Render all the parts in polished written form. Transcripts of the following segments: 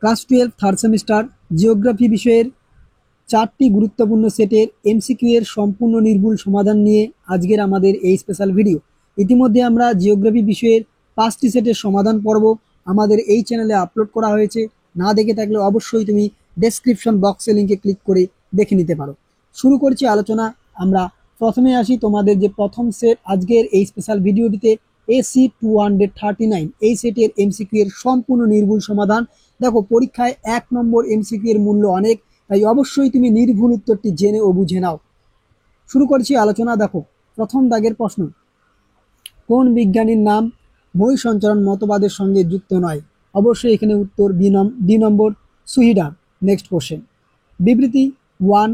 Class 12 third semester geography বিষয়ের 4টি গুরুত্বপূর্ণ সেটের এমসিকিউ এর সম্পূর্ণ নির্ভুল সমাধান নিয়ে আজকের আমাদের এই স্পেশাল ভিডিও। ইতিমধ্যে আমরা জিওগ্রাফি বিষয়ের 5টি সেটের সমাধান পর্ব আমাদের এই চ্যানেলে আপলোড করা হয়েছে। না দেখে থাকলে অবশ্যই তুমি ডেসক্রিপশন বক্সে লিঙ্কে ক্লিক করে দেখে নিতে পারো। শুরু করছি আলোচনা। আমরা প্রথমে আসি তোমাদের যে প্রথম সেট আজকের এই স্পেশাল ভিডিওটিতে AC 239 এই সেটের এমসিকিউ এর সম্পূর্ণ নির্ভুল সমাধান। দেখো, পরীক্ষায় 1 নম্বর এমসিকিউ এর মূল্য অনেক, তাই অবশ্যই তুমি নির্ভুল উত্তরটি জেনে ও বুঝে নাও। শুরু করছি আলোচনা। দেখো, প্রথম দাগের প্রশ্ন, কোন বিজ্ঞানীর নাম মই সঞ্চারণ মতবাদের সঙ্গে যুক্ত নয়? অবশ্যই এখানে উত্তর ডি নম্বর, সুহিডার। নেক্সট কোশ্চেন, বিবৃতি 1,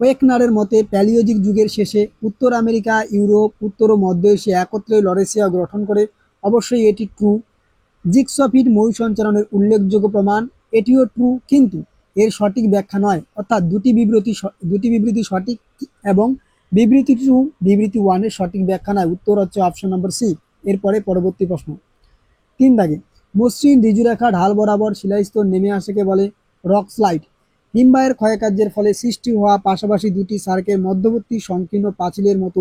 ওয়েকনারের মতে প্যালিওজিক যুগের শেষে উত্তর আমেরিকা, ইউরোপ, উত্তর ও মধ্য এশিয়া একত্রে লরেশিয়া গঠন করে। অবশ্যই এটি ট্রু। জিগসফিড মই সঞ্চারণের উল্লেখযোগ্য প্রমাণ, এটিও ট্রু, কিন্তু এর সঠিক ব্যাখ্যা নয়। অর্থাৎ দুটি বিবৃতি সঠিক এবং বিবৃতি ট্রু, বিবৃতি 1 এর সঠিক ব্যাখ্যা নয়। উত্তর হচ্ছে অপশন নম্বর সি। এরপরে পরবর্তী প্রশ্ন, 3 দাগে মসৃণ ঋজুরেখা ঢাল বরাবর শিলাস্তর নেমে আসাকে বলে রক স্লাইড। হিমবাহের ক্ষয়কার্যের ফলে সৃষ্টি হওয়া পাশাপাশি দুটি সার্কের মধ্যবর্তী সংকীর্ণ পাঁচিলের মতো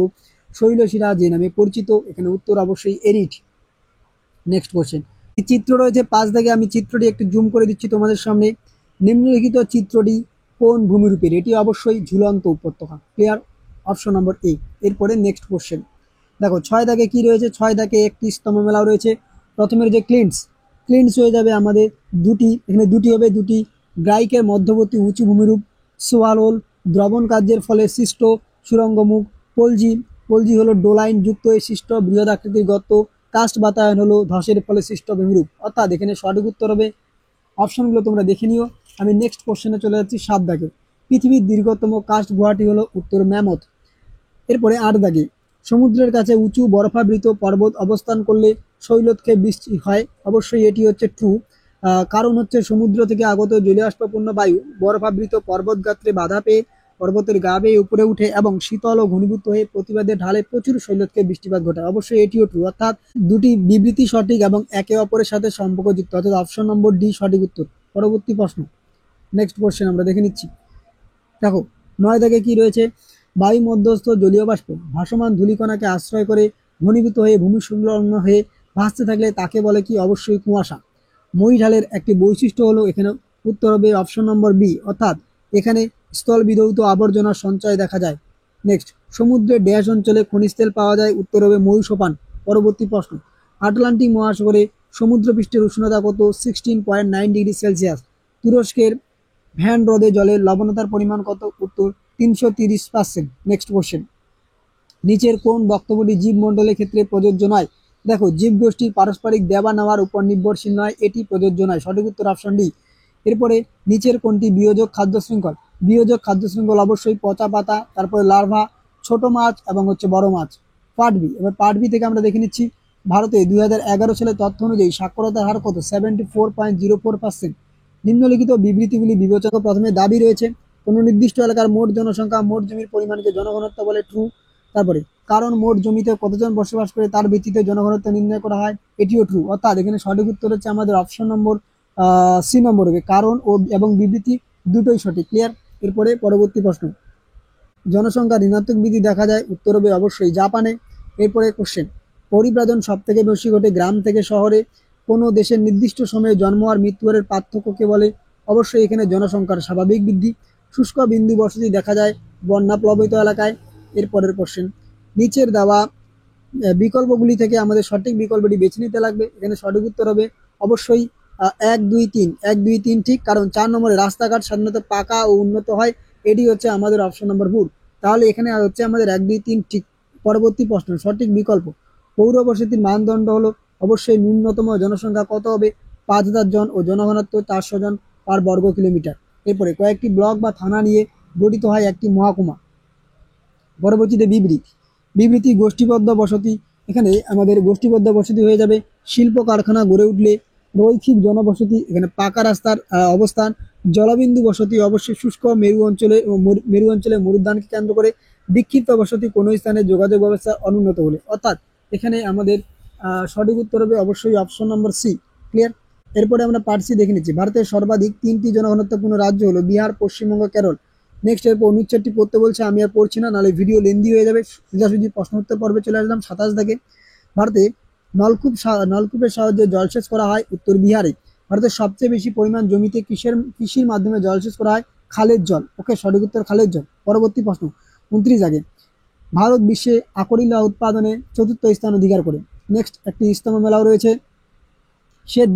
শৈলশিরা যে নামে পরিচিত। এখানে উত্তর অবশ্যই এরিড। নেক্সট কোশ্চেন, চিত্র রয়েছে 5 দাগে, আমি চিত্রটি একটু জুম করে দিচ্ছি তোমাদের সামনে। নিম্নলিখিত চিত্রটি কোন ভূমিরূপের? এটি অবশ্যই ঝুলন্ত উপত্যকা। ক্লিয়ার? অপশন নম্বর এ। এরপরে নেক্সট কোশ্চেন, দেখো 6 দাগে কি রয়েছে? 6 দাগে একটি স্তম্ভমেলাও রয়েছে। প্রথমের যে ক্লিন্টস হয়ে যাবে আমাদের দুটি, এখানে দুটি হবে, দুটি গ্রাইকের মধ্যবর্তী উঁচু ভূমিরূপ। সোয়ালোল দ্রবণ কার্যের ফলে সৃষ্ট সুরঙ্গমুখ। পলজি হলো ডোলাইন যুক্ত হয়ে সৃষ্ট বৃহৎ আকৃতির গর্ত। কাস্ট বাতায়ন হলো ধসের ফলে সৃষ্ট ভূমিরূপ। অর্থাৎ এখানে সঠিক উত্তর হবে, অপশনগুলো তোমরা দেখে নিও। আমি নেক্সট কোশ্চেনে চলে যাচ্ছি। 7 দাগে পৃথিবীর দীর্ঘতম কাস্ট গুহাটি হলো উত্তর ম্যামথ। এরপরে 8 দাগে সমুদ্রের কাছে উঁচু বরফাবৃত পর্বত অবস্থান করলে শৈলক্ষে বৃষ্টি হয়। অবশ্যই এটি হচ্ছে ট্রু। কারণ হচ্ছে সমুদ্র থেকে আগত জলীয়বাষ্পপূর্ণ বায়ু বরফাবৃত পর্বত গাত্রে বাধা পেয়ে পর্বতের গা বেয়ে উপরে উঠে এবং শীতল ও ঘনীভূত হয়ে প্রতিবাদের ঢালে প্রচুর শৈলক্ষে বৃষ্টিপাত ঘটায়। অবশ্যই এটিও ট্রু। অর্থাৎ দুটি বিবৃতি সঠিক এবং একে অপরের সাথে সম্পর্কযুক্ত, অর্থাৎ অপশন নম্বর ডি সঠিক উত্তর। পরবর্তী প্রশ্ন, নেক্সট কোশ্চেন আমরা দেখে নিচ্ছি। দেখো 9 দাগে কি রয়েছে? বায়ু মধ্যস্থ জলীয় বাষ্প ভাসমান ধূলিকণাকে আশ্রয় করে ঘনীভূত হয়ে ভূমি সংলগ্ন হয়ে ভাসতে থাকলে তাকে বলে কি? অবশ্যই কুয়াশা। মই ঢালের একটি বৈশিষ্ট্য হলো, এখানে উত্তর হবে অপশন নম্বর বি, অর্থাৎ এখানে স্থল বিধৌত আবর্জনার সঞ্চয় দেখা যায়। নেক্সট, সমুদ্রের ড্যাশ অঞ্চলে খনিজ তেল পাওয়া যায়। উত্তর হবে মই সোপান। পরবর্তী প্রশ্ন, আটলান্টিক মহাসাগরে সমুদ্রপৃষ্ঠের উষ্ণতা কত? 16.9 ডিগ্রি সেলসিয়াস। তুরস্কের ভ্যান হ্রদে জলের লবণতার পরিমাণ কত? উত্তর 330%। নেক্সট কোশ্চেন, নিচের কোন বক্তব্যটি জীবমণ্ডলের ক্ষেত্রে প্রযোজ্য নয়? দেখো, জীবগোষ্ঠীর পারস্পরিক দেওয়া নেওয়ার উপর নির্ভরশীল নয়, এটি প্রযোজ্য নয়। সঠিক উত্তর অপশন ডি। এরপরে নিচের কোনটি বিয়োজক খাদ্য শৃঙ্খল? বিয়োজক খাদ্য শৃঙ্খল অবশ্যই পচা পাতা, তারপরে লার্ভা, ছোট মাছ এবং হচ্ছে বড় মাছ। Part B. এবার পার্ট বি থেকে আমরা দেখে নিচ্ছি। ভারতে 2011 সালের তথ্য অনুযায়ী সাক্ষরতার হার কত? 74.04%। নিম্নলিখিত বিবৃতিগুলি বিবেচক। প্রথমে দাবি রয়েছে, কোন নির্দিষ্ট এলাকার মোট জনসংখ্যা মোট জমির পরিমাণকে জনঘনত্ব বলে। ট্রু। তারপরে কারণ মোট জমিতে কতজন বসবাস করে তার ভিত্তিতে জনঘনত্ব নির্ণয় করা হয়। এটিও ট্রু। অর্থাৎ এখানে সঠিক উত্তর হচ্ছে আমাদের অপশন নম্বর সি নম্বর হবে। কারণ ও এবং বিবৃতি দুটোই সঠিক। ক্লিয়ার? এরপরে পরবর্তী প্রশ্ন, জনসংখ্যা ঋণাত্মক বৃদ্ধি দেখা যায়। উত্তর হবে অবশ্যই জাপানে। এরপরে কোশ্চেন, পরিব্রাজন সব থেকে বেশি ঘটে গ্রাম থেকে শহরে। কোনো দেশের নির্দিষ্ট সময়ে জন্ম আর মৃত্যুহারের পার্থক্যকে বলে? অবশ্যই এখানে জনসংখ্যার স্বাভাবিক বৃদ্ধি। শুষ্ক বিন্দু বসতি দেখা যায় বন্যা প্লাবিত এলাকায়। এরপরের কোশ্চেন, নিচের দেওয়া বিকল্পগুলি থেকে আমাদের সঠিক বিকল্পটি বেছে নিতে লাগবে। এখানে সঠিক উত্তর হবে অবশ্যই 1, 2, 3। 1, 2, 3 ঠিক। কারণ 4 নম্বরে রাস্তাঘাট সাধারণত পাকা ও উন্নত হয়, এটি হচ্ছে আমাদের অপশন নম্বর 4। তাহলে এখানে হচ্ছে আমাদের 1, 2, 3 ঠিক। পরবর্তী প্রশ্ন, সঠিক বিকল্প। পৌর বসতির মানদণ্ড হলো অবশ্যই ন্যূনতম জনসংখ্যা কত হবে? 5,000 জন ও জনঘনত্ব 400 জন পার বর্গ কিলোমিটার। এরপরে কয়েকটি ব্লক বা থানা নিয়ে গঠিত হয় একটি মহকুমা। পরবর্তীতে বিবৃতি গোষ্ঠীবদ্ধ বসতি। এখানে আমাদের গোষ্ঠীবদ্ধ বসতি হয়ে যাবে শিল্প কারখানা গড়ে উঠলে। রৈখিক জনবসতি, এখানে পাকা রাস্তার অবস্থান। জলবিন্দু বসতি অবশ্যই শুষ্ক মেরু অঞ্চলে মরুদ্যানকে কেন্দ্র করে। বিক্ষিপ্ত বসতি কোনো স্থানে যোগাযোগ ব্যবস্থা অনুন্নত হলে। অর্থাৎ এখানে আমাদের সঠিক উত্তর হবে অবশ্যই অপশন নম্বর সি। ক্লিয়ার? এরপরে আমরা পার্ট সি দেখে নিচ্ছি। ভারতের সর্বাধিক 3টি জনঘনত্বপূর্ণ রাজ্য হলো বিহার, পশ্চিমবঙ্গ, কেরল। নেক্সট এরপর অনুচ্ছেদটি পড়তে বলছে, আমি আর পড়ছি না, নাহলে ভিডিও লেন্দি হয়ে যাবে। সোজাসুজি প্রশ্ন উত্তর পর্বে চলে আসলাম 27 থেকে। ভারতে নলকূপের সাহায্যে জলসেচ করা হয় উত্তর বিহারে। ভারতের সবচেয়ে বেশি পরিমাণ জমিতে কৃষির মাধ্যমে জলসেচ করা হয় খালের জল। ওকে, সঠিক উত্তর খালের জল। পরবর্তী প্রশ্ন 29 আগে, ভারত বিশ্বে আকরিল উৎপাদনে 4র্থ স্থান অধিকার করে। নেক্সট একটি ইস্তমা মেলাও রয়েছে। শ্বেত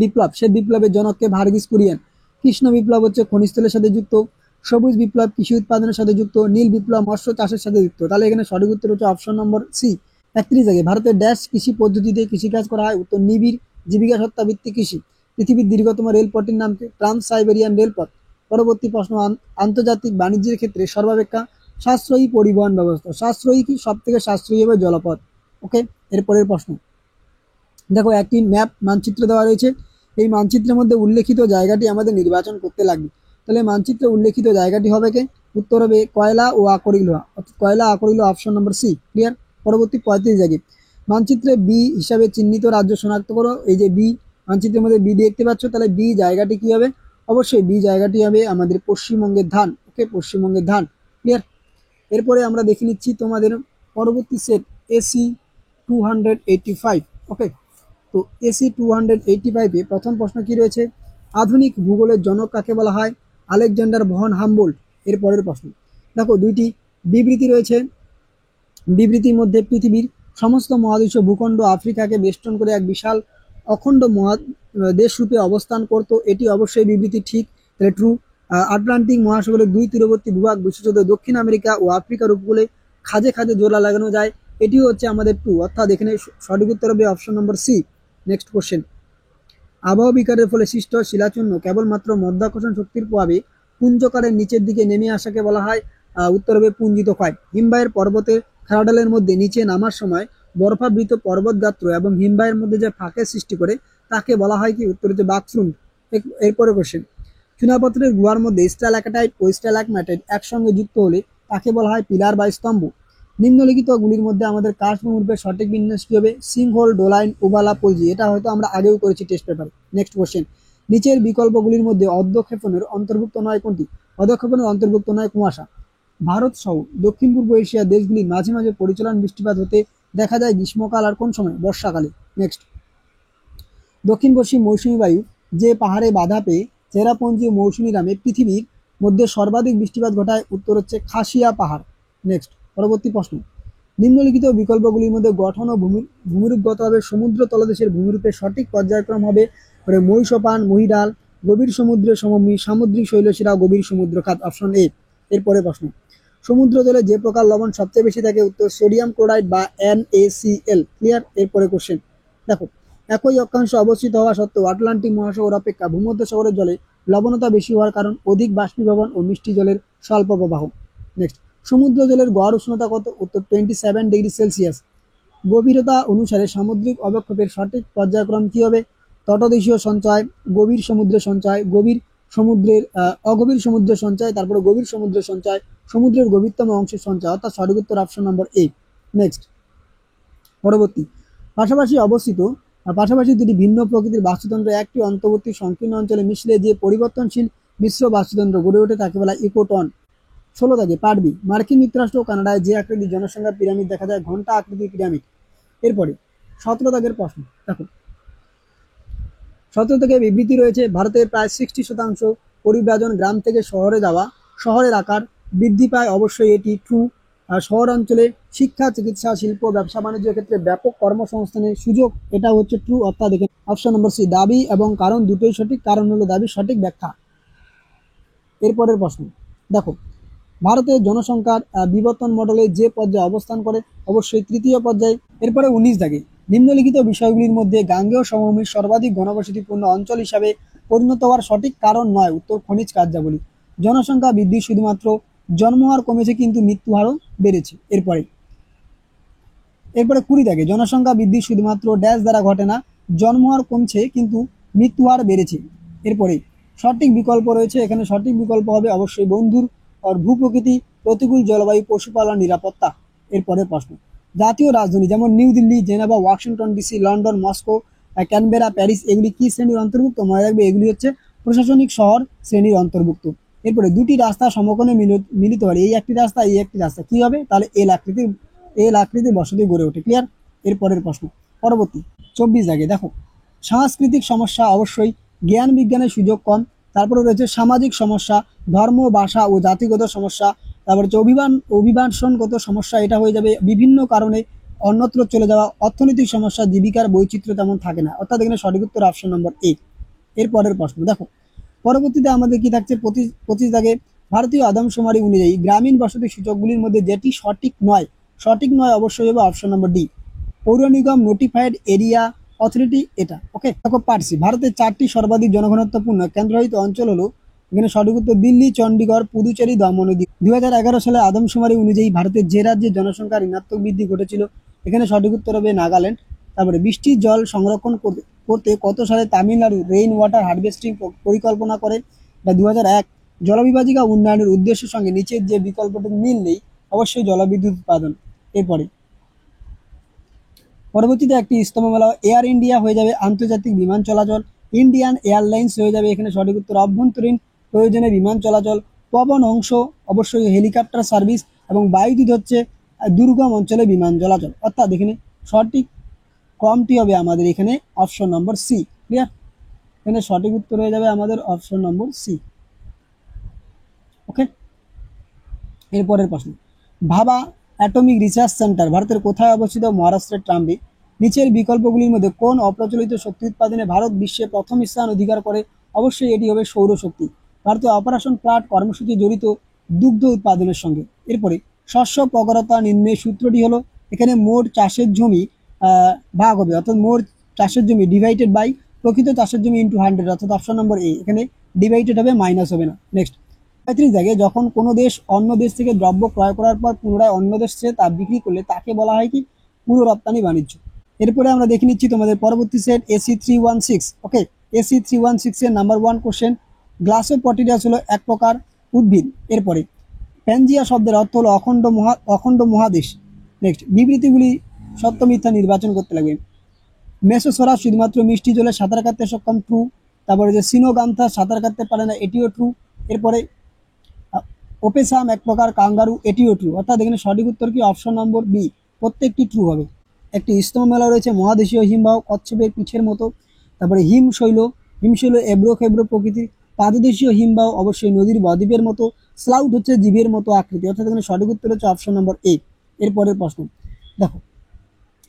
বিপ্লবের জনককে ভার্গিস কুরিয়েন। কৃষ্ণ বিপ্লব হচ্ছে খনিজ তেলের সাথে যুক্ত। সবুজ বিপ্লব কৃষি উৎপাদনের সাথে যুক্ত। নীল বিপ্লব মৎস্য চাষের সাথে যুক্ত। তাহলে এখানে সঠিক উত্তর হচ্ছে অপশন নম্বর সি। 31 আগে, ভারতের ড্যাশ কৃষি পদ্ধতিতে কৃষিকাজ করা হয় উত্তর নিবিড় জীবিকা সত্তা ভিত্তিক কৃষি। পৃথিবীর দীর্ঘতম রেলপথটির নাম কি? ট্রান্স সাইবেরিয়ান রেলপথ। পরবর্তী প্রশ্ন, আন্তর্জাতিক বাণিজ্যের ক্ষেত্রে সর্বাপেক্ষা সাশ্রয়ী পরিবহন ব্যবস্থা। সাশ্রয়ী কি? সব থেকে সাশ্রয়ী হবে জলপথ। ওকে, এরপরের প্রশ্ন দেখো, একটি ম্যাপ মানচিত্র দেওয়া রয়েছে। এই মানচিত্রের মধ্যে উল্লেখিত জায়গাটি আমাদের নির্বাচন করতে লাগবে। তাহলে মানচিত্রে উল্লেখিত জায়গাটি হবে কে? উত্তর হবে কয়লা ও আকরিক লোহা, অর্থাৎ কয়লা আকরিক লোহা, অপশন নম্বর সি। ক্লিয়ার? পরবর্তী 35 জায়গায়, মানচিত্রে বি হিসাবে চিহ্নিত রাজ্য শনাক্ত করো। এই যে বি, মানচিত্রের মধ্যে বি দেখতে পাচ্ছ, তাহলে বি জায়গাটি কি হবে? অবশ্যই বি জায়গাটি হবে আমাদের পশ্চিমবঙ্গের ধান। ওকে, পশ্চিমবঙ্গের ধান। ক্লিয়ার? এরপরে আমরা দেখে নিচ্ছি তোমাদের পরবর্তী সেট এসি 285। ওকে, তো এসি 285-এ প্রথম প্রশ্ন কি রয়েছে? আধুনিক ভূগোলের জনক কাকে বলা হয়? Alexander von Humboldt. এর পরের প্রশ্ন দেখো, দুইটি বিবৃতি রয়েছে। বিবৃতির মধ্যে পৃথিবীর সমস্ত মহাদেশীয় ভূখণ্ড আফ্রিকাকে বেষ্টন করে এক বিশাল অখণ্ড দেশ রূপে অবস্থান করত। এটি অবশ্যই বিবৃতি ঠিক, তাহলে ট্রু। আটলান্টিক মহাসাগরের 2 তীরবর্তী ভূভাগ বিশেষত দক্ষিণ আমেরিকা ও আফ্রিকার উপকূলে খাঁজে খাঁজে জোড়া লাগানো যায়। এটিও হচ্ছে আমাদের ট্রু, অর্থাৎ এখানে সঠিক উত্তর হবে option number C. Next question, আবহাওয়া বিকারের ফলে সৃষ্ট শিলাচূর্ণ কেবলমাত্র মধ্যাকর্ষণ শক্তির প্রভাবে পুঞ্জকারের নিচের দিকে নেমে আসাকে বলা হয় উত্তর হবে পুঞ্জিত ক্ষয়। হিমবাহের পর্বতের খাড়াডালের মধ্যে নিচে নামার সময় বরফাবৃত পর্বত গাত্র এবং হিমবাহের মধ্যে যে ফাঁকের সৃষ্টি করে তাকে বলা হয় কি? উত্তর হচ্ছে বাকফ্রুন্ট। এরপরে কোশ্চেন, চুনাপথরের গুহার মধ্যে স্ট্যালাকটাইট ও স্ট্যালাকম্যাটাইট একসঙ্গে যুক্ত হলে তাকে বলা হয় পিলার বা স্তম্ভ। নিম্নলিখিত গুলির মধ্যে আমাদের কার্স ভূমিরূপের সঠিক বিন্যাস কি হবে? সিংহোল, ডোলাইন, উবালা, পলজি। এটা হয়তো আমরা আগেও করেছি টেস্ট পেপারে। নেক্সট কোশ্চেন, নিচের বিকল্পগুলির মধ্যে অধ্যক্ষেপণের অন্তর্ভুক্ত নয় কোনটি? অধ্যক্ষেপণের অন্তর্ভুক্ত নয় কুয়াশা। ভারত সহ দক্ষিণ পূর্ব এশিয়ার দেশগুলির মাঝে মাঝে পরিচালন বৃষ্টিপাত হতে দেখা যায় গ্রীষ্মকাল আর কোন সময়? বর্ষাকালে। নেক্সট, দক্ষিণ পশ্চিম মৌসুমী বায়ু যে পাহাড়ে বাধা পেয়ে চেরাপুঞ্জি ও মৌসুমী নামে পৃথিবীর মধ্যে সর্বাধিক বৃষ্টিপাত ঘটায়? উত্তর হচ্ছে খাসিয়া পাহাড়। নেক্সট, পরবর্তী প্রশ্ন, নিম্নলিখিত বিকল্পগুলির মধ্যে গঠন ও ভূমিরূপগতভাবে সমুদ্র তলদেশের ভূমিরূপের সঠিক পর্যায়ক্রম হবে মহিষপান, মহিডাল, গভীর সমুদ্রের সমভূমি, সামুদ্রিক শৈলশিরা, গভীর সমুদ্র খাত। Option A. এরপরে প্রশ্ন, সমুদ্র জলে যে প্রকার লবণ সবচেয়ে বেশি থাকে? উত্তর সোডিয়াম ক্লোরাইড বা NaCl। ক্লিয়ার? এরপরে কোশ্চেন দেখো, একই অক্ষাংশে অবস্থিত হওয়া সত্ত্বেও আটলান্টিক মহাসাগর অপেক্ষা ভূমধ্যসাগরের জলে লবণতা বেশি হওয়ার কারণ? অধিক বাষ্পীভবন ও মিষ্টি জলের স্বল্প প্রবাহ। নেক্সট, সমুদ্র জলের গড় উষ্ণতা কত? উত্তর 27 ডিগ্রি সেলসিয়াস। গভীরতা অনুসারে সামুদ্রিক অবক্ষেপের সঠিক পর্যায়ক্রম কি হবে? তটদেশীয় সঞ্চয়, গভীর সমুদ্রের সঞ্চয়, অগভীর সমুদ্রের সঞ্চয়, তারপরে গভীর সমুদ্রের সঞ্চয়, সমুদ্রের গভীরতম অংশের সঞ্চয়, অর্থাৎ সঠিক উত্তর অপশন নম্বর এ। নেক্সট, পরবর্তী, পাশাপাশি দুটি ভিন্ন প্রকৃতির বাস্তুতন্ত্র একটি অন্তর্বর্তী সংকীর্ণ অঞ্চলে মিশলে যে পরিবর্তনশীল মিশ্র বাস্তুতন্ত্র গড়ে ওঠে তাকে বলা ইকোটন। 16 থাকে পার্ট বি, মার্কিন যুক্তরাষ্ট্র ও কানাডায় যে আকৃতির জনসংখ্যা পিরামিড দেখা যায়? ঘন্টা আকৃতির পিরামিড। এরপরে 17 দাগের প্রশ্ন দেখো, 17 থেকে বিবৃতি রয়েছে, ভারতের প্রায় 60% পরিব্রাজন গ্রাম থেকে শহরে যাওয়া। শহরের আকার বৃদ্ধি পায়, অবশ্যই এটি ট্রু। শহর অঞ্চলে শিক্ষা, চিকিৎসা, শিল্প, ব্যবসা বাণিজ্যের ক্ষেত্রে ব্যাপক কর্মসংস্থানের সুযোগ। এটা হচ্ছে ট্রু, অর্থাৎ দেখেন অপশন নম্বর সি। দাবি এবং কারণ দুটোই সঠিক, কারণ হলো দাবি, সঠিক ব্যাখ্যা। এরপরের প্রশ্ন দেখো, ভারতের জনসংখ্যার বিবর্তন মডেলে যে পর্যায়ে অবস্থান করে? অবশ্যই তৃতীয় পর্যায়ে। এরপরে 19 দাগে, নিম্নলিখিত বিষয়গুলির মধ্যে গাঙ্গেয় সমভূমির সর্বাধিক ঘনবসতিপূর্ণ অঞ্চল হিসাবে পরিণত হওয়ার সঠিক কারণ নয়? উত্তর খনিজ কার্যাবলী। জনসংখ্যা বৃদ্ধি শুধুমাত্র জন্মহার কমেছে কিন্তু মৃত্যু হারও বেড়েছে। এরপরে 20 দাগে, জনসংখ্যা বৃদ্ধি শুধুমাত্র ড্যাশ দ্বারা ঘটে না, জন্মহার কমছে কিন্তু মৃত্যু হার বেড়েছে। এরপরে সঠিক বিকল্প রয়েছে, এখানে সঠিক বিকল্প হবে অবশ্যই বন্ধুর আর ভূপ্রকৃতি, প্রতিকূল জলবায়ু, পশুপালন, নিরাপত্তা। এরপরে প্রশ্ন, জাতীয় রাজধানী যেমন new Delhi, Geneva, Washington DC, London, Moscow, Canberra, Paris এগুলি কি শ্রেণীর অন্তর্ভুক্ত? মনে রাখবে এগুলি হচ্ছে প্রশাসনিক শহর শ্রেণীর অন্তর্ভুক্ত। এরপরে দুটি রাস্তা সমকোণে মিলিত হয়, এই একটি রাস্তা এই একটি রাস্তা কি হবে? তাহলে এল আকৃতির বসতি গড়ে ওঠে। ক্লিয়ার? এরপরের প্রশ্ন পরবর্তী 24 দাগে দেখো, সাংস্কৃতিক সমস্যা অবশ্যই, জ্ঞান বিজ্ঞানের সুযোগ কম, তারপরে রয়েছে সামাজিক সমস্যা, ধর্ম, ভাষা ও জাতিগত সমস্যা, তারপর হচ্ছে অভিবাসনগত সমস্যা, এটা হয়ে যাবে বিভিন্ন কারণে অন্যত্র চলে যাওয়া, অর্থনৈতিক সমস্যা, জীবিকার বৈচিত্র্য তেমন থাকে না, অর্থাৎ এখানে সঠিক উত্তর অপশন নম্বর এ। এর পরের প্রশ্ন দেখো, পরবর্তীতে আমাদের কি থাকছে 25 দাগে, ভারতীয় আদমশুমারি অনুযায়ী গ্রামীণ বসতি সূচকগুলির মধ্যে যেটি সঠিক নয় অবশ্যই হবে অপশন নম্বর ডি, পৌর নিগম নোটিফাইড এরিয়া অথরিটি, এটা। ওকে দেখো পারছি, ভারতের 4টি সর্বাধিক জনঘনত্বপূর্ণ কেন্দ্রশাসিত অঞ্চল হলো, এখানে সঠিক উত্তর দিল্লি, চণ্ডীগড়, পুদুচেরি, দমন ও দিউ। 2011 সালে আদমশুমারি অনুযায়ী ভারতের যে রাজ্যের জনসংখ্যার ঋণাত্মক বৃদ্ধি ঘটেছিল, এখানে সঠিক উত্তর হবে নাগাল্যান্ড। তারপরে বৃষ্টির জল সংরক্ষণ করতে কত সালে তামিলনাড়ু রেইন ওয়াটার হারভেস্টিং পরিকল্পনা করে? এটা 2001। জলবিভাজিকা উন্নয়নের উদ্দেশ্যের সঙ্গে নিচের যে বিকল্পটির মিল নেই, অবশ্যই জলবিদ্যুৎ উৎপাদন। এরপরে পরবর্তীতে একটি স্তম্ভমালা, এয়ার ইন্ডিয়া হয়ে যাবে আন্তর্জাতিক বিমান চলাচল, ইন্ডিয়ান এয়ারলাইন্স হয়ে যাবে এখানে সঠিক উত্তর অভ্যন্তরীণ প্রয়োজনে বিমান চলাচল, পবন অংশ অবশ্যই হেলিকপ্টার সার্ভিস, এবং বায়ুদূত হচ্ছে দুর্গম অঞ্চলে বিমান চলাচল, অর্থাৎ এখানে সঠিক কমটি হবে আমাদের এখানে অপশন নম্বর সি। ক্লিয়ার? এখানে সঠিক উত্তর হয়ে যাবে আমাদের অপশন নম্বর সি। ওকে, এরপরের প্রশ্ন, ভাবা অ্যাটমিক রিসার্চ সেন্টার ভারতের কোথায় অবস্থিত? মহারাষ্ট্রের ট্রাম্বে। নিচের বিকল্পগুলির মধ্যে কোন অপ্রচলিত শক্তি উৎপাদনে ভারত বিশ্বে প্রথম স্থান অধিকার করে? অবশ্যই এটি হবে সৌরশক্তি। ভারতীয় অপারেশন ফ্লাড কর্মসূচি জড়িত দুগ্ধ উৎপাদনের সঙ্গে। এরপরে শস্য প্রগরতা নির্ণয়ের সূত্রটি হলো, এখানে মোট চাষের জমি ভাগ হবে, অর্থাৎ মোট চাষের জমি ডিভাইডেড বাই প্রকৃত চাষের জমি ইন্টু 100, অর্থাৎ অপশন নম্বর এ, এখানে ডিভাইডেড হবে, মাইনাস হবে না। নেক্সট 35 জায়গায়, যখন কোনো দেশ অন্য দেশ থেকে দ্রব্য ক্রয় করার পর পুনরায় অন্য দেশে তা বিক্রি করলে তাকে বলা হয় কি? পুরো রপ্তানি বাণিজ্য। এরপরে আমরা দেখে নিচ্ছি তোমাদের পরবর্তী সেট AC316। ওকে, AC316 এর নাম্বার 1 কোশ্চেন, গ্লাসোপটেরিয়াস হলো এক প্রকার উদ্ভিদ। এরপরে প্যানজিয়া শব্দের অর্থ হলো অখণ্ড মহাদেশ। নেক্সট বিবৃতিগুলি সত্য মিথ্যা নির্বাচন করতে লাগবে। মেসোসোরাস শুধুমাত্র মিষ্টি জলে সাঁতার কাটতে সক্ষম, ট্রু। তারপরে যে সিনোগান্থা সাঁতার কাটতে পারে না, এটিও ট্রু। এরপরে ওপেসাম এক প্রকার কাঙ্গারু, এটিও ট্রু, অর্থাৎ এখানে সঠিক উত্তর কি? অপশন নম্বর বি, প্রত্যেকটি ট্রু হবে। একটি স্তম্ভমেলা রয়েছে, মহাদেশীয় হিমবাহ কচ্ছপের পিঠের মতো। তারপরে হিমশৈল এবড়ো খেবড়ো প্রকৃতির। পাদদেশীয় হিমবাহ অবশ্যই নদীর বদ্বীপের মতো। স্লাউট হচ্ছে জীবের মতো আকৃতি, অর্থাৎ এখানে সঠিক উত্তর হচ্ছে অপশন নম্বর এ। এরপরের প্রশ্ন দেখো,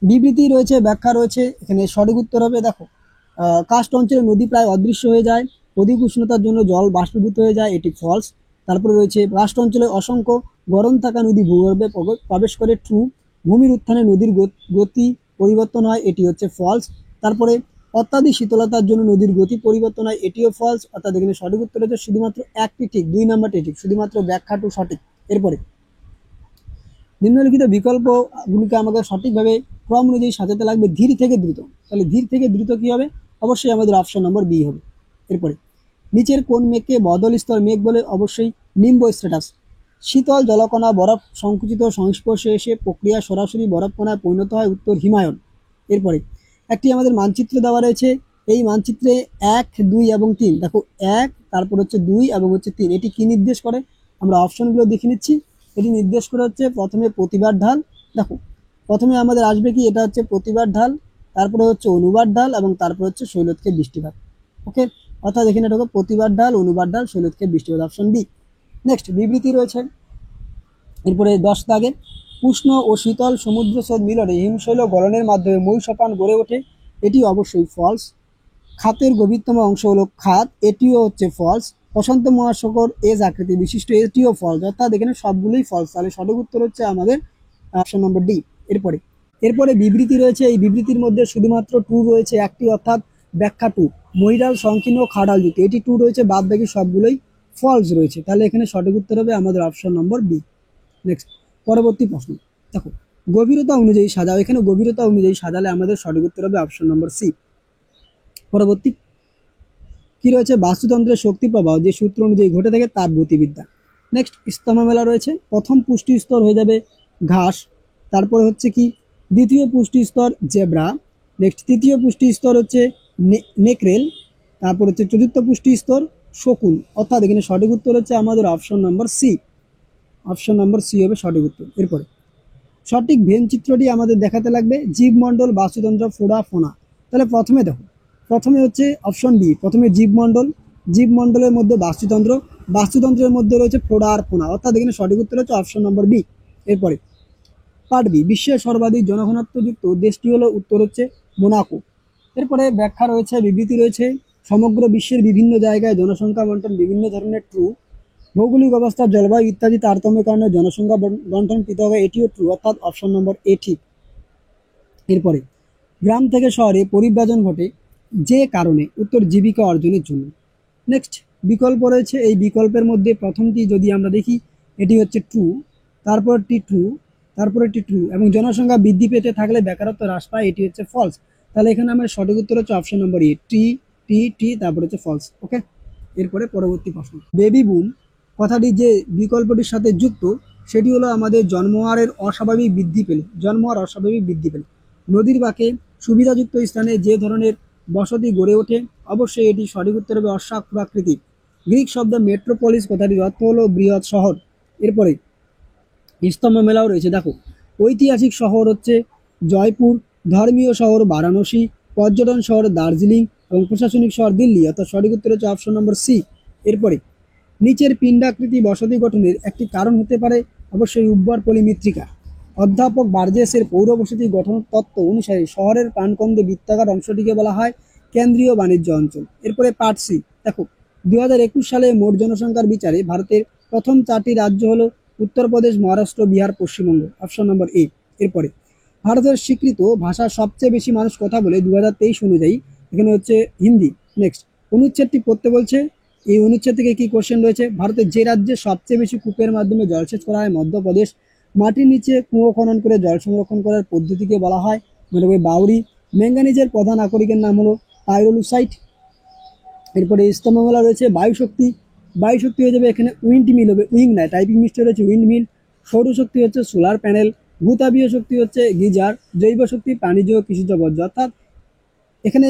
বিবৃতি রয়েছে, ব্যাখ্যা রয়েছে, এখানে সঠিক উত্তর হবে দেখো, কাস্ট অঞ্চলে নদী প্রায় অদৃশ্য হয়ে যায়, অধিক উষ্ণতার জন্য জল বাষ্পীভূত হয়ে যায়, এটি ফলস। তারপরে রয়েছে কাস্ট অঞ্চলে অসংখ্য গরম থাকা নদী ভূগর্ভে প্রবেশ করে, ট্রু। ভূমির উত্থানে নদীর গতি পরিবর্তন হয়, এটি হচ্ছে ফলস। তারপরে অত্যাধিক শীতলতার জন্য নদীর গতি পরিবর্তন হয়, এটিও ফলস, অর্থাৎ এখানে সঠিক উত্তর হচ্ছে শুধুমাত্র একটি ঠিক, 2 নম্বরটি ঠিক, শুধুমাত্র ব্যাখ্যা টু সঠিক। এরপরে নিম্নলিখিত বিকল্পগুলিকে আমাদের সঠিকভাবে ক্রম অনুযায়ী সাজাতে লাগবে। ধীর থেকে দ্রুত, তাহলে ধীর থেকে দ্রুত কি হবে? অবশ্যই আমাদের অপশন নম্বর বি হবে। এরপরে নিচের কোন মেঘকে বদল স্তর মেঘ বলে? অবশ্যই নিম্ব স্ট্যাটাস। শীতল জলকণা বরফ সংকুচিত সংস্পর্শে এসে প্রক্রিয়া সরাসরি বরফকণায় পরিণত হয়, উত্তর হিমায়ন। এরপরে একটি আমাদের মানচিত্র দেওয়া রয়েছে, এই মানচিত্রে 1, 2 এবং 3, দেখো 1, তারপর হচ্ছে 2 এবং হচ্ছে 3, এটি কি নির্দেশ করে? আমরা অপশনগুলো দেখে নিচ্ছি। এটি নির্দেশ করে হচ্ছে প্রথমে প্রতিবার ঢাল, দেখো প্রথমে আমাদের আসবে কি? এটা হচ্ছে প্রতিবার ঢাল, তারপরে হচ্ছে অনুবার ঢাল, এবং তারপর হচ্ছে শৈলতকে বৃষ্টিপাত। ওকে, অর্থাৎ এখানে ঢোকে প্রতিবার ঢাল, অনুবার ঢাল, শৈলতকে বৃষ্টিপাত, অপশন বি। নেক্সট বিবৃতি রয়েছে, এরপরে 10 দাগে, উষ্ণ ও শীতল সমুদ্র স্রোত মিলনে হিমশৈল গলনের মাধ্যমে মহীসোপান গড়ে ওঠে, এটি অবশ্যই ফলস। খাতের গভীরতম অংশ হলো খাত, এটিও হচ্ছে ফলস। প্রশান্ত মহাসাগর এজ আকৃতি বিশিষ্ট, এটিও ফলস, অর্থাৎ এখানে সবগুলোই ফলস। তাহলে সঠিক উত্তর হচ্ছে আমাদের অপশন নম্বর ডি। এরপরে বিবৃতি রয়েছে, এই বিবৃতির মধ্যে শুধুমাত্র ট্রু রয়েছে একটি, অর্থাৎ ব্যাখ্যা টু, মহিডাল সংকীর্ণ খাড়াল যুক্ত, এটি ট্রু রয়েছে, বাদ বাকি সবগুলোই ফলস রয়েছে। তাহলে এখানে সঠিক উত্তর হবে আমাদের অপশন নম্বর বি। নেক্সট পরবর্তী প্রশ্ন দেখো, গভীরতা অনুযায়ী সাজাও, এখানে গভীরতা অনুযায়ী সাজালে আমাদের সঠিক উত্তর হবে অপশন নম্বর সি। পরবর্তী কি রয়েছে? বাস্তুতন্ত্রের শক্তি প্রবাহ যে সূত্র অনুযায়ী ঘটে থাকে তাপ গতিবিদ্যা। নেক্সট স্তম্ভমেলা রয়েছে, প্রথম পুষ্টি স্তর হয়ে যাবে ঘাস, তারপরে হচ্ছে কি দ্বিতীয় পুষ্টি স্তর জেব্রা, নেক্সট তৃতীয় পুষ্টি স্তর হচ্ছে নেকরেল, তারপর হচ্ছে চতুর্থ পুষ্টি স্তর শকুন। অর্থাৎ এখানে সঠিক উত্তর হচ্ছে আমাদের option number C. Option number C হবে সঠিক উত্তর। এরপরে সঠিক ভেন চিত্রটি আমাদের দেখাতে লাগবে জীবমণ্ডল, বাস্তুতন্ত্র, ফোড়া, ফোনা। তাহলে প্রথমে দেখো, প্রথমে হচ্ছে অপশন বি, প্রথমে জীবমণ্ডল, জীবমণ্ডলের মধ্যে বাস্তুতন্ত্র, বাস্তুতন্ত্রের মধ্যে রয়েছে ফোড়া আর ফোনা। অর্থাৎ এখানে সঠিক উত্তর হচ্ছে অপশন নম্বর বি। এরপরে পার্ট বি, বিশ্বের সর্বাধিক জনঘনত্বযুক্ত দেশটি হলো, উত্তর হচ্ছে মোনাকো। এরপরে ব্যাখ্যা রয়েছে, বিবৃতি রয়েছে, সমগ্র বিশ্বের বিভিন্ন জায়গায় জনসংখ্যা বন্টন বিভিন্ন ধরনের ট্রু, ভৌগোলিক অবস্থা, জলবায়ু ইত্যাদি তারতম্যের কারণে জনসংখ্যা বন্টন পৃথক হয়, এটিও ট্রু। অর্থাৎ অপশন নম্বর এ ঠিক। এরপরে গ্রাম থেকে শহরে পরিব্রাজন ঘটে যে কারণে, উত্তর জীবিকা অর্জনের জন্য। নেক্সট বিকল্প রয়েছে, এই বিকল্পের মধ্যে প্রথমটি যদি আমরা দেখি এটি হচ্ছে ট্রু, তারপরটি ট্রু, তারপরটি ট্রু, এবং জনসংখ্যা বৃদ্ধি পেতে থাকলে বেকারত্ব হ্রাস পায়, এটি হচ্ছে ফলস। তাহলে এখানে আমার সঠিক উত্তর হচ্ছে অপশন নম্বর এ, টি টি টি, তারপর হচ্ছে ফলস। ওকে, এরপরে পরবর্তী প্রশ্ন, বেবি বুম কথাটি যে বিকল্পটির সাথে যুক্ত সেটি হলো আমাদের জন্মহারের অস্বাভাবিক বৃদ্ধি পেলে, জন্মহার অস্বাভাবিক বৃদ্ধি পেলে। নদীর বাঁকে সুবিধাযুক্ত স্থানে যে ধরনের বসতি গড়ে ওঠে, অবশ্যই এটি সঠিক উত্তর হবে অশ্বক্ষুরাকৃতি। গ্রিক শব্দ মেট্রোপলিস কথাটির অর্থ হলো বৃহৎ শহর। এরপরে স্তম্ভ মেলাও রয়েছে, দেখো ঐতিহাসিক শহর হচ্ছে জয়পুর, ধর্মীয় শহর বারাণসী, পর্যটন শহর দার্জিলিং এবং প্রশাসনিক শহর দিল্লি। অর্থাৎ সঠিক উত্তর হচ্ছে অপশন নম্বর সি। এরপরে নিচের পিণ্ডাকৃতি বসতি গঠনের একটি কারণ হতে পারে, অবশ্যই উর্বর পলিমৃত্তিকা। অধ্যাপক বার্জেসের পৌর বসতি গঠন তত্ত্ব অনুসারে শহরের প্রাণকেন্দ্রে বৃত্তাকার অংশটিকে বলা হয় কেন্দ্রীয় বাণিজ্য অঞ্চল। এরপরে পার্ট সি, দেখো 2021 সালে মোট জনসংখ্যার বিচারে ভারতের প্রথম 4টি রাজ্য হলো উত্তরপ্রদেশ, মহারাষ্ট্র, বিহার, পশ্চিমবঙ্গ। অপশন নম্বর এ। এরপরে ভারতের স্বীকৃত ভাষা সবচেয়ে বেশি মানুষ কথা বলে 2023 অনুযায়ী, এখানে হচ্ছে হিন্দি। নেক্সট অনুচ্ছেদটি পড়তে বলছে, এই অনুচ্ছেদ থেকে কি কোশ্চেন রয়েছে, ভারতের যে রাজ্যে সবচেয়ে বেশি কূপের মাধ্যমে জলসেচ করা হয়, মধ্যপ্রদেশ। মাটির নিচে কুয়ো খনন করে জল সংরক্ষণ করার পদ্ধতিকে বলা হয় বাউরি। ম্যাঙ্গানিজের প্রধান আকরিকের নাম হলো পাইরোলুসাইট। এরপরে স্তম্ভমেলা রয়েছে বায়ুশক্তি, বায়ুশক্তি হয়ে যাবে এখানে উইন্ড মিল হবে, উইং না, টাইপিং মিস্টেক রয়েছে উইন্ড মিল। সৌরশক্তি হচ্ছে সোলার প্যানেল, ভূতাপীয় শক্তি হচ্ছে গিজার, জৈব শক্তি প্রাণীজ কৃষিজ বর্জ্য। অর্থাৎ এখানে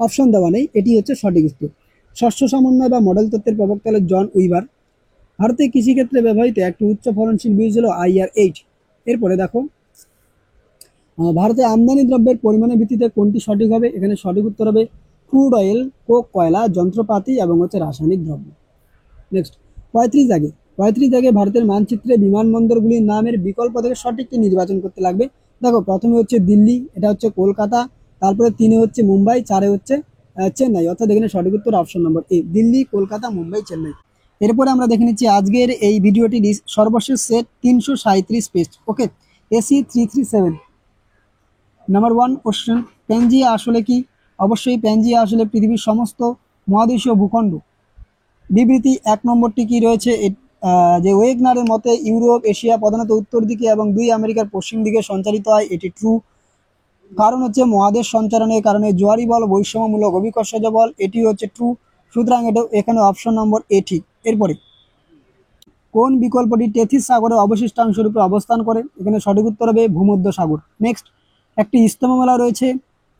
অপশন দেওয়া নেই, এটি হচ্ছে সঠিক উত্তর। শস্য সমন্বয় বা মডেল তত্ত্বের প্রবক্তা হলো জন উইভার। ভারতে কৃষিক্ষেত্রে ব্যবহৃত একটি উচ্চ ফলনশীল বীজ হলো IR8। এরপরে দেখো ভারতে আমদানি দ্রব্যের পরিমাণের ভিত্তিতে কোনটি সঠিক হবে, এখানে সঠিক উত্তর হবে ক্রুড অয়েল, কোক, কয়লা, যন্ত্রপাতি এবং হচ্ছে রাসায়নিক দ্রব্য। নেক্সট 35 ভারতের মানচিত্রে বিমানবন্দরগুলির নামের বিকল্প থেকে সঠিকটি নির্বাচন করতে লাগবে। দেখো প্রথমে হচ্ছে দিল্লি, এটা হচ্ছে কলকাতা, তারপরে 3 হচ্ছে মুম্বাই, 4 হচ্ছে চেন্নাই। অর্থাৎ এখানে সঠিক উত্তর অপশন নম্বর এ, দিল্লি, কলকাতা, মুম্বাই, চেন্নাই। এরপরে আমরা দেখে নিচ্ছি আজকের এই ভিডিওটি সর্বশেষ সেট 337 পেজ। ওকে, AC 337। নাম্বার 1 কোশ্চেন, প্যানজিয়া আসলে কি? অবশ্যই প্যানজিয়া আসলে পৃথিবীর সমস্ত মহাদেশীয় ভূখণ্ড। বিবৃতি 1 নম্বরটি কি রয়েছে, যে ওয়েগনারের মতে ইউরোপ, এশিয়া প্রধানত উত্তর দিকে এবং 2 আমেরিকার পশ্চিম দিকে সঞ্চালিত হয়, এটি ট্রু। কারণ হচ্ছে মহাদেশ সঞ্চালনের কারণে জোয়ারি বল বৈষম্যমূলক অভিকর্ষজ বল, এটি হচ্ছে ট্রু। সুতরাং এটা এখানে অপশন নম্বর এ ঠিক। এরপরে কোন বিকল্পটি টেথিস সাগরের অবশিষ্টাংশ রূপে অবস্থান করে, এখানে সঠিক উত্তর হবে ভূমধ্য সাগর। নেক্সট একটি স্তম্ভমেলা রয়েছে,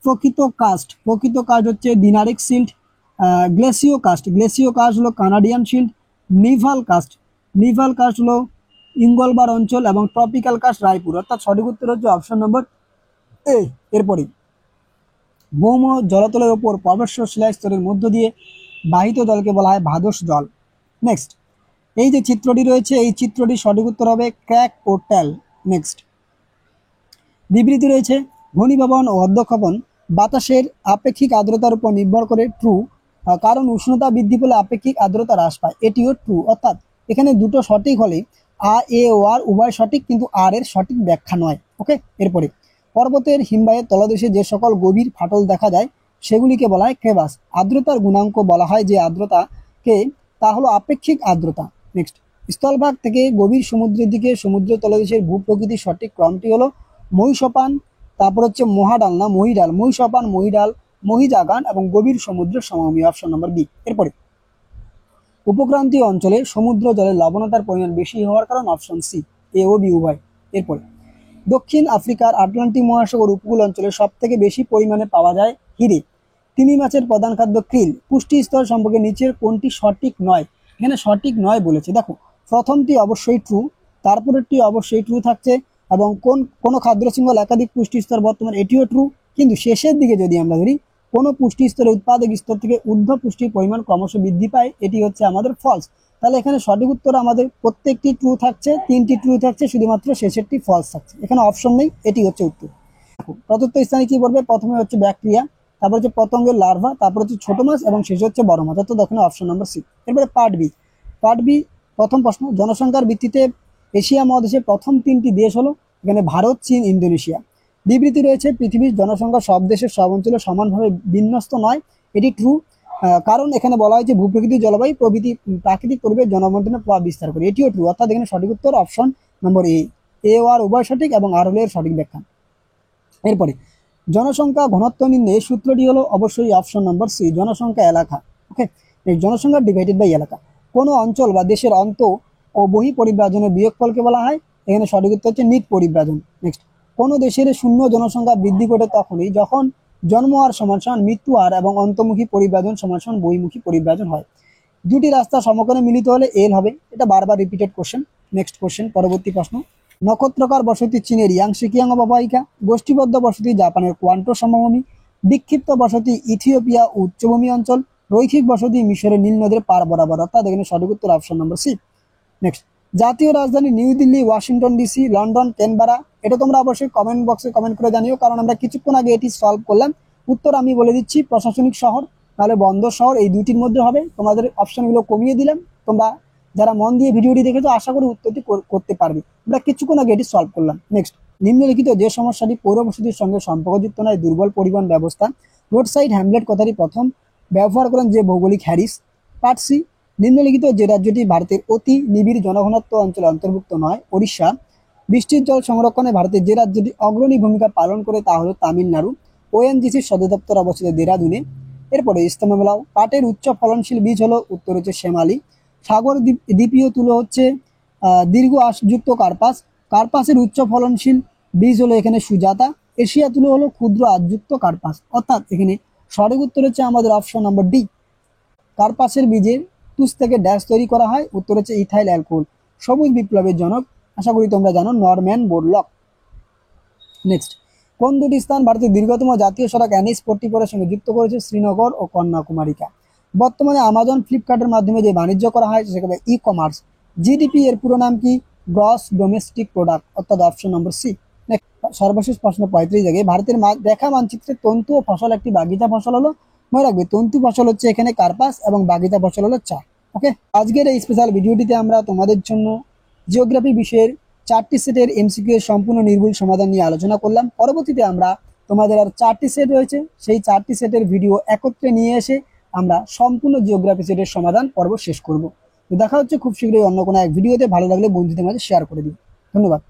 প্রকৃত কাস্ট হচ্ছে ডিনারিক শিল্ড, গ্লেসিও কাস্ট হলো কানাডিয়ান শিল্ড, নিভাল কাস্ট হলো ইঙ্গলবার অঞ্চল এবং ট্রপিক্যাল কাস্ট রায়পুর। অর্থাৎ সঠিক উত্তর হচ্ছে অপশন নম্বর এ। এরপরে ভৌম জলতলের ওপর প্রবর্ষ শিলাস্তরের মধ্য দিয়ে বাহিত জলকে বলা হয় ভাদস জল। নেক্সট এই যে চিত্রটি রয়েছে, এই চিত্রটি সঠিক উত্তর হবে ক্র্যাক ও ট্যাল। নেক্সট বিবৃতি রয়েছে, ঘনীভবন ও অধ্যক্ষপন বাতাসের আপেক্ষিক আর্দ্রতার উপর নির্ভর করে, ট্রু। কারণ উষ্ণতা বৃদ্ধি পেলে আপেক্ষিক আর্দ্রতা হ্রাস পায়, এটিও ট্রু। অর্থাৎ এখানে দুটো সঠিক হলে এ ও আর উভয় সঠিক, কিন্তু আর এর সঠিক ব্যাখ্যা নয়। ওকে, এরপরে পর্বতের হিমবাহের তলদেশে যে সকল গভীর ফাটল দেখা যায় সেগুলিকে বলা হয় ক্রেভাস। আর্দ্রতার গুণাঙ্ক বলা হয় যে আর্দ্রতাকে, তা হলো আপেক্ষিক আর্দ্রতা। নেক্সট স্থলভাগ থেকে গভীর সমুদ্রের দিকে সমুদ্র তলদেশের ভূপ্রকৃতির সঠিক ক্রমটি হলো মহিষপান, তারপর হচ্ছে মহিষপান, মহিজাগান এবং গভীর সমুদ্রের সমভূমি। Option number B. এরপরে উপক্রান্তীয় অঞ্চলে সমুদ্র জলের লবণতার পরিমাণ বেশি হওয়ার কারণ, অপশন সি, এ ও বি উভয়। এরপরে দক্ষিণ আফ্রিকার আটলান্টিক মহাসাগর উপকূল অঞ্চলে সব থেকে বেশি পরিমাণে পাওয়া যায় হিরে। তিমি মাছের প্রধান খাদ্য krill। পুষ্টি স্তর সম্পর্কে নিচের কোনটি সঠিক নয়? এখানে সঠিক নয় বলেছে। দেখো, প্রথমটি অবশ্যই ট্রু, তারপরেরটি অবশ্যই ট্রু থাকছে, এবং কোন খাদ্য শৃঙ্খল একাধিক পুষ্টি স্তর বর্তমান, এটিও ট্রু। কিন্তু শেষের দিকে যদি আমরা ধরি, কোন পুষ্টি স্তরে উৎপাদক স্তর থেকে ঊর্ধ্ব পুষ্টির পরিমাণ ক্রমশ বৃদ্ধি পায়, এটি হচ্ছে আমাদের ফলস। তাহলে এখানে সঠিক উত্তর আমাদের প্রত্যেকটি ট্রু থাকছে, 3টি ট্রু থাকছে, শুধুমাত্র শেষেরটি ফলস থাকছে। এখানে অপশন নেই, এটি হচ্ছে উত্তর। চতুর্থ স্থানে কি পড়বে? প্রথমে হচ্ছে ব্যাকটেরিয়া, তারপর হচ্ছে পতঙ্গের লার্ভা, তারপর হচ্ছে ছোট মাছ, এবং শেষে হচ্ছে বড় মাছ, অর্থাৎ এখানে অপশন নম্বর সি। এরপরে পার্ট বি প্রথম প্রশ্ন, জনসংখ্যার ভিত্তিতে এশিয়া মহাদেশের প্রথম 3টি দেশ হলো, এখানে ভারত, চীন, ইন্দোনেশিয়া। বিবৃতি রয়েছে পৃথিবীর জনসংখ্যা সব দেশের সব অঞ্চলে সমানভাবে বিন্যস্ত নয়, এটি ট্রু। কারণ এখানে বলা হয়েছে ভূপ্রকৃতি, জলবায়ু প্রভৃতি প্রাকৃতিক পরিবেশ জনবন্টনে প্রভাব বিস্তার করে, এটিও ট্রু। অর্থাৎ এখানে সঠিক উত্তর অপশন নম্বর এ ও আর উভয় সঠিক, এবং আর হলো এর সঠিক ব্যাখ্যা। এরপরে জনসংখ্যা ঘনত্ব নির্ণয়ের সূত্রটি হলো অবশ্যই অপশন নম্বর সি, জনসংখ্যা এলাকা। ওকে, জনসংখ্যা ডিভাইডেড বাই এলাকা। কোন অঞ্চল বা দেশের অন্ত ও বহি পরিব্রাজনের বিয়োগফলকে বলা হয়? এখানে সঠিক উত্তর হচ্ছে নিট পরিব্রাজন। নেক্সট, কোন দেশের শূন্য জনসংখ্যা বৃদ্ধি ঘটে তখনই যখন জন্ম হার সমান সমান মৃত্যু হার এবং অন্তর্মুখী পরিব্রাজন সমান সমান বহিমুখী পরিব্রাজন হয়। দুটি রাস্তা সমকোণে মিলিত হলে এল হবে। এটা বারবার রিপিটেড কোশ্চেন। নেক্সট কোশ্চেন, পরবর্তী প্রশ্ন। নক্ষত্রকার বসতি চীনের ইয়াংশি কিয়াং অববাহিকা, গোষ্ঠীবদ্ধ বসতি জাপানের কোয়ান্টো সমভূমি, বিক্ষিপ্ত বসতি ইথিওপিয়া উচ্চভূমি অঞ্চল, রৈখিক বসতি মিশরের নীল নদের পার বরাবর, অর্থাৎ এখানে সঠিক উত্তর অপশন নম্বর সি। নেক্সট, জাতীয় রাজধানী new Delhi, Washington DC, London, Canberra. এটা তোমরা অবশ্যই কমেন্ট বক্সে কমেন্ট করে জানিও, কারণ আমরা কিছুক্ষণ আগে এটি সলভ করলাম। উত্তর আমি বলে দিচ্ছি, প্রশাসনিক শহর তাহলে বন্দর শহর, এই দুইটির মধ্যে হবে। তোমাদের অপশনগুলো কমিয়ে দিলাম, তোমরা যারা মন দিয়ে ভিডিওটি দেখেছো আশা করি উত্তরটি করতে পারবে। আমরা কিছুক্ষণ আগে এটি সলভ করলাম। নেক্সট, নিম্নলিখিত যে সমস্যাটি পৌর বসতির সঙ্গে সম্পর্কযুক্ত নয়, দুর্বল পরিবহন ব্যবস্থা। রোড সাইড হ্যামলেট কথাটি প্রথম ব্যবহার করেন যে ভৌগোলিক হ্যারিস। পার্ট সি, নিম্নলিখিত যে রাজ্যটি ভারতের অতি নিবিড় জনঘনত্ব অঞ্চলে অন্তর্ভুক্ত নয়, ওড়িশা। বৃষ্টির জল সংরক্ষণে ভারতের যে রাজ্যটি অগ্রণী ভূমিকা পালন করে তা হলো তামিলনাড়ু। ওএনজিসির সদর দপ্তর অবস্থিত দেরাদুনে। এরপরে ইস্তমা মেলাও। পাটের উচ্চ ফলনশীল বীজ হলো, উত্তর হচ্ছে শ্যামালি। সাগর দ্বীপীয় তুলো হচ্ছে দীর্ঘ আঁশযুক্ত কার্পাস। কার্পাসের উচ্চ ফলনশীল বীজ হলো এখানে সুজাতা। এশিয়া তুলো হলো ক্ষুদ্র আঁশযুক্ত কার্পাস, অর্থাৎ এখানে সঠিক উত্তর হচ্ছে আমাদের অপশন নম্বর ডি। কার্পাসের বীজের তুষ থেকে ড্যাশ তৈরি করা হয়, উত্তর হচ্ছে ইথাইল অ্যালকোহল। সবুজ বিপ্লবের জনক আশা করি তোমরা জানো, নরম্যান বোরলক। নেক্সট, কোন দুটি স্থান ভারতের দীর্ঘতম জাতীয় সড়ক NH-44 সঙ্গে যুক্ত করেছে? শ্রীনগর ও কন্যাকুমারিকা। বর্তমানে আমাজন ফ্লিপকার্টের মাধ্যমে যে বাণিজ্য করা হয় সেখানে ই কমার্স। জিডিপি এর পুরো নাম কি? গ্রস ডোমেস্টিক প্রোডাক্ট, অর্থাৎ অপশন নম্বর সি। সর্বশেষ প্রশ্ন 35 জায়গায়, ভারতের দেখা মানচিত্রে তন্তু ও ফসল একটি বাগিচা ফসল হলো। মনে রাখবে, তন্তু ফসল হচ্ছে এখানে কার্পাস এবং বাগিচা ফসল হলো চা। ওকে, আজকের এই স্পেশাল ভিডিওটিতে আমরা তোমাদের জন্য জিওগ্রাফি বিষয়ের 4টি সেটের এমসিকিউ এর সম্পূর্ণ নির্ভুল সমাধান নিয়ে আলোচনা করলাম। পরবর্তীতে আমরা তোমাদের আর 4টি সেট রয়েছে, সেই 4টি সেটের ভিডিও একত্রে নিয়ে এসে আমরা সম্পূর্ণ জিওগ্রাফি সেটের সমাধান পর্ব শেষ করব। তো দেখা হচ্ছে খুব শীঘ্রই অন্য কোনো এক ভিডিওতে। ভালো লাগলে বন্ধুদের মাঝে শেয়ার করে দিন। ধন্যবাদ।